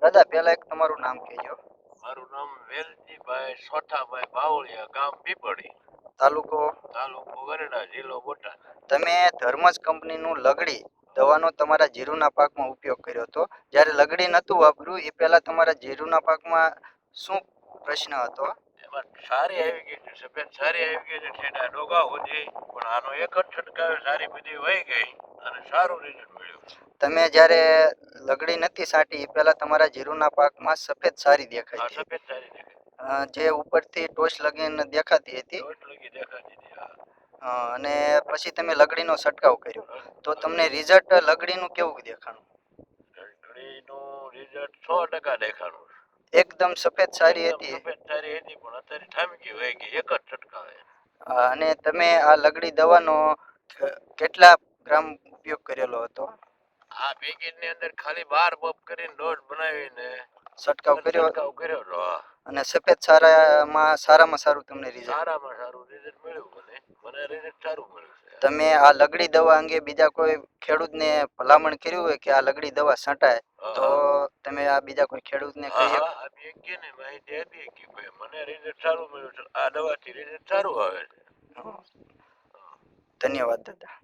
દાદા પહેલા એક તમારું નામ કહેજો. મારું નામ વેલજીભાઈ સોઠાભાઈ બાવળિયા, ગામ પીપળી, તાલુકો તાલુકો ગરડા, જિલ્લો બોટાદ. તમે ધર્મજ કંપનીનું લગડી દવાનો તમારા જીરુના પાકમાં ઉપયોગ કર્યો હતો. જ્યારે લગડી નહોતું વાપર્યું એ પહેલા તમારા જીરુના પાકમાં શું પ્રશ્ન હતો? એમાં સારી આવી ગઈ છે, સફેદ સારી આવી ગઈ છે, ઠેડા ડોગા સુધી, પણ આનો એક જ છંટકાવ સારી બધી વહી ગઈ અને સારું રિઝલ્ટ મળ્યું. તમે જ્યારે લગડી નથી સાટી એ પહેલા તમારા જીરુના પાકમાં સફેદ સારી દેખાઈ હતી. સફેદ સારી દેખાય, જે ઉપરથી ટોચ લગીને દેખાતી હતી. ટોચ લગી દેખાતી હતી, હા. અને પછી તમે લગડીનો છંટકાવ કર્યો તો તમને રિઝલ્ટ લગડીનું કેવું દેખાણું? લગડીનું રિઝલ્ટ 100% દેખાણું. એકદમ સફેદ સારી હતી. સફેદ સારી હતી, પણ અત્યારે ઠામકી વહી ગઈ એક જ છંટકાવે. અને તમે આ લગડી દવાનો કેટલા ગ્રામ ઉપયોગ કરેલો હતો? આ પેકેટની અંદર ખાલી 12 બફ કરીને ડોઝ બનાવીને છંટકાવ કર્યો હતો. અને સફેદ સારામાં સારું તમને રિઝલ્ટ? સારામાં સારું રિઝલ્ટ મળ્યું. મને રિઝલ્ટ સારું મળ્યું છે. તમે આ લગડી દવા અંગે બીજા કોઈ ખેડૂતને ભલામણ કર્યું હોય કે આ લગડી દવા છંટાય તો તમે આ બીજા કોઈ ખેડૂતને કહી શકો? માહિતી હતી કે ભાઈ મને રિઝલ્ટ સારું મળ્યું છે, આ દવાથી રિઝલ્ટ સારું આવે છે. ધન્યવાદ દાદા.